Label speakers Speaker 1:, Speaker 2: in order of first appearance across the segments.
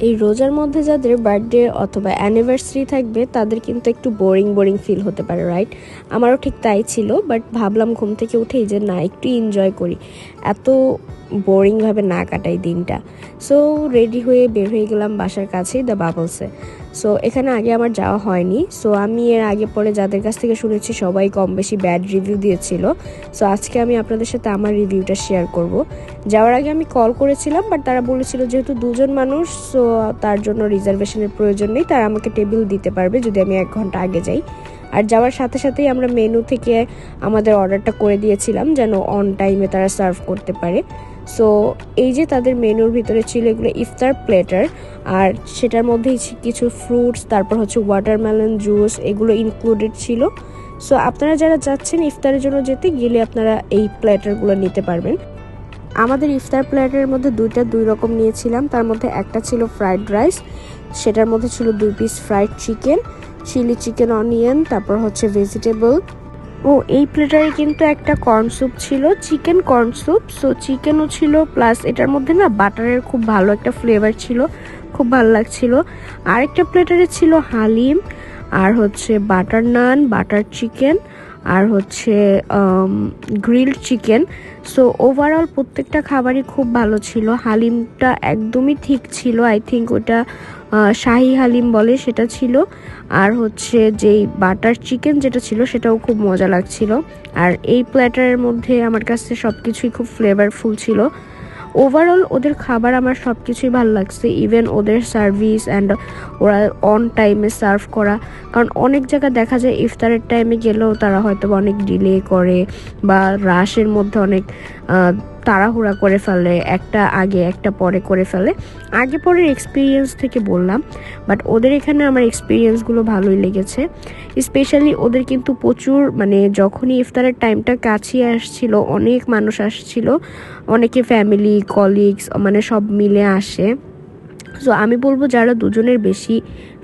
Speaker 1: এই রোজার মধ্যে যাদের বার্থডে অথবা অ্যানিভার্সারি থাকবে তাদের কিন্তু একটু বোরিং ফিল হতে পারে, রাইট? আমারও ঠিক তাই ছিল, বাট ভাবলাম ঘুম থেকে উঠেই যে না, একটু এনজয় করি, এত বোরিংভাবে না কাটাই দিনটা। সো রেডি হয়ে বের হয়ে গেলাম বাসার কাছেই দ্য বাবলসে। সো এখানে আগে আমার যাওয়া হয়নি। সো আমি এর আগে পরে যাদের কাছ থেকে শুনেছি সবাই কম বেশি ব্যাড রিভিউ দিয়েছিল। সো আজকে আমি আপনাদের সাথে আমার রিভিউটা শেয়ার করব। যাওয়ার আগে আমি কল করেছিলাম, বাট তারা বলেছিল যেহেতু দুজন মানুষ, সো তার জন্য রিজার্ভেশনের প্রয়োজন নেই, তারা আমাকে টেবিল দিতে পারবে যদি আমি 1 ঘন্টা আগে যাই। আর যাওয়ার সাথে সাথেই আমরা মেনু থেকে আমাদের অর্ডারটা করে দিয়েছিলাম যেন অন টাইমে তারা সার্ভ করতে পারে। সো এই যে তাদের মেনুর ভিতরে ছিল এগুলো ইফতার প্লেটার, আর সেটার মধ্যেই কিছু ফ্রুটস, তারপর হচ্ছে ওয়াটারমেলন জুস, এগুলো ইনক্লুডেড ছিল। সো আপনারা যারা যাচ্ছেন ইফতারের জন্য যেতে গেলে আপনারা এই প্লেটারগুলো নিতে পারবেন। আমাদের ইফতার প্লেটের মধ্যে দুই রকম নিয়েছিলাম। তার মধ্যে একটা ছিল ফ্রাইড রাইস, সেটার মধ্যে ছিল 2 piece fried chicken, chilli chicken onion, তারপর হচ্ছে ভেজিটেবল। এই প্লেটারে কিন্তু একটা কর্ন স্যুপ ছিল, চিকেন কর্ন স্যুপ। সো চিকেনও ছিল, প্লাস এটার মধ্যে না বাটারের খুব ভালো একটা ফ্লেভার ছিল, খুব ভালো লাগছিল। আরেকটা প্লেটারে ছিল হালিম, আর হচ্ছে বাটার নান, বাটার চিকেন, আর হচ্ছে গ্রিলড চিকেন। সো ওভারঅল প্রত্যেকটা খাবারই খুব ভালো ছিল। হালিমটা একদমই ঠিক ছিল, আই থিঙ্ক ওটা শাহি হালিম বলে, সেটা ছিল। আর হচ্ছে যেই বাটার চিকেন যেটা ছিল সেটাও খুব মজা লাগছিল। আর এই প্ল্যাটারের মধ্যে আমার কাছে সব কিছুই খুব ফ্লেভারফুল ছিল। ওভারঅল ওদের খাবার আমার সব কিছুই ভালো লাগছে, ইভেন ওদের সার্ভিস অ্যান্ড ওরা অন টাইমে সার্ভ করা। কারণ অনেক জায়গা দেখা যায় ইফতারের টাইমে গেলেও তারা হয়তো অনেক ডিলে করে বা রাশের মধ্যে অনেক তাড়াহুড়া করে ফেলে, একটা আগে একটা পরে করে ফেলে। আগে পরের এক্সপিরিয়েন্স থেকে বললাম, বাট ওদের এখানে আমার এক্সপিরিয়েন্সগুলো ভালোই লেগেছে। স্পেশালি ওদের কিন্তু প্রচুর, মানে যখনই ইফতারের টাইমটা কাছিয়ে আসছিল অনেক মানুষ আসছিল, অনেকে ফ্যামিলি কলিগস মানে সব মিলে আসে। সো আমি বলবো যারা দুজনের বেশি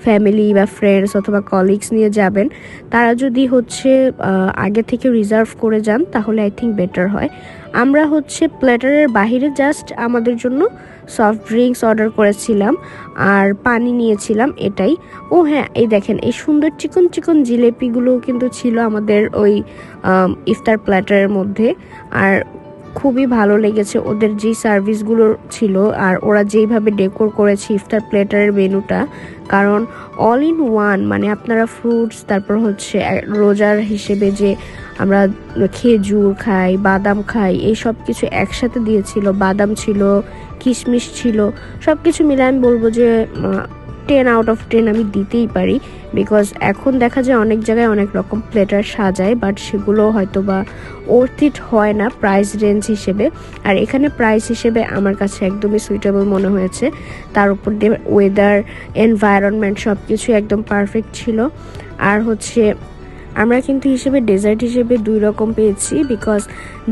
Speaker 1: ফ্যামিলি বা ফ্রেন্ডস অথবা কলিগস নিয়ে যাবেন, তারা যদি হচ্ছে আগে থেকে রিজার্ভ করে যান তাহলে আই থিঙ্ক বেটার হয়। আমরা হচ্ছে প্ল্যাটারের বাহিরে জাস্ট আমাদের জন্য সফট ড্রিঙ্কস অর্ডার করেছিলাম আর পানি নিয়েছিলাম, এটাই। হ্যাঁ, এই দেখেন এই সুন্দর চিকন জিলেপিগুলো কিন্তু ছিল আমাদের ওই ইফতার প্ল্যাটারের মধ্যে। আর খুবই ভালো লেগেছে ওদের যেই সার্ভিসগুলো ছিল আর ওরা যেইভাবে ডেকোর করেছে ইফতার প্লেটারের মেনুটা। কারণ অল ইন ওয়ান, মানে আপনারা ফ্রুটস, তারপর হচ্ছে রোজার হিসেবে যে আমরা খেজুর খাই, বাদাম খাই, এই সব কিছু একসাথে দিয়েছিল। বাদাম ছিল, কিশমিশ ছিল, সব কিছু মিলে আমি বলবো যে 10 আউট অফ 10 আমি দিতেই পারি। বিকজ এখন দেখা যায় অনেক জায়গায় অনেক রকম প্লেটার সাজায়, বাট সেগুলো হয়তো বা ওর্থ ইট হয় না প্রাইস রেঞ্জ হিসেবে। আর এখানে প্রাইস হিসেবে আমার কাছে একদমই সুইটেবল মনে হয়েছে। তার উপর দিয়ে ওয়েদার, এনভায়রনমেন্ট সব কিছু একদম পারফেক্ট ছিল। আর হচ্ছে আমরা কিন্তু ডেজার্ট হিসেবে 2 রকম পেয়েছি, বিকজ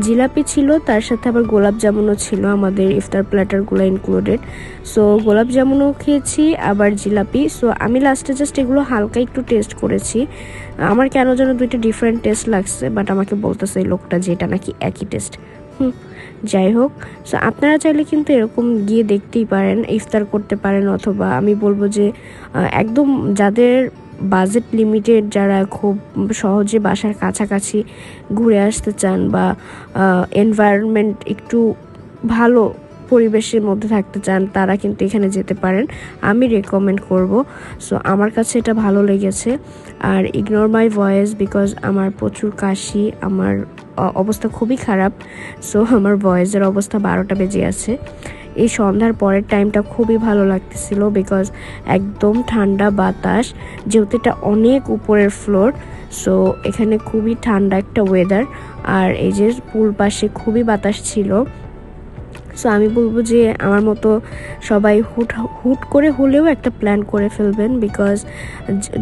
Speaker 1: জিলাপি ছিল, তার সাথে আবার গোলাপ জামুনও ছিল আমাদের ইফতার প্ল্যাটারগুলো ইনক্লুডেড। সো গোলাপ জামুনও খেয়েছি আবার জিলাপি। সো আমি লাস্টে জাস্ট এগুলো হালকা একটু টেস্ট করেছি, আমার কেন যেন 2টা ডিফারেন্ট টেস্ট লাগছে, বাট আমাকে বলতেছে এই লোকটা যে এটা নাকি একই টেস্ট। যাই হোক, সো আপনারা চাইলে কিন্তু এরকম গিয়ে দেখতেই পারেন, ইফতার করতে পারেন। অথবা আমি বলবো যে একদম যাদের বাজেট লিমিটেড, যারা খুব সহজে বাসার কাছাকাছি ঘুরে আসতে চান বা এনভায়রনমেন্ট একটু ভালো পরিবেশের মধ্যে থাকতে চান, তারা কিন্তু এখানে যেতে পারেন, আমি রেকমেন্ড করব। সো আমার কাছে এটা ভালো লেগেছে। আর ইগনোর মাই ভয়েস, বিকজ আমার প্রচুর কাশি, আমার অবস্থা খুবই খারাপ। সো আমার ভয়েসের অবস্থা 12টা বেজে আছে। এই সন্ধ্যার পরের টাইমটা খুবই ভালো লাগতেছিল, বিকজ একদম ঠান্ডা বাতাস, যেহেতু এটা অনেক উপরের ফ্লোর। সো এখানে খুবই ঠান্ডা একটা ওয়েদার, আর এই যে পুল পাশে খুবই বাতাস ছিল। সো আমি বলবো যে আমার মতো সবাই হুট করে হলেও একটা প্ল্যান করে ফেলবেন, বিকজ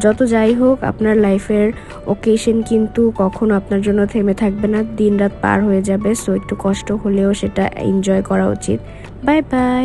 Speaker 1: যত যাই হোক আপনার লাইফের ওকেশন কিন্তু কখনো আপনার জন্য থেমে থাকবে না, দিন রাত পার হয়ে যাবে। সো একটু কষ্ট হলেও সেটা এনজয় করা উচিত। Bye bye.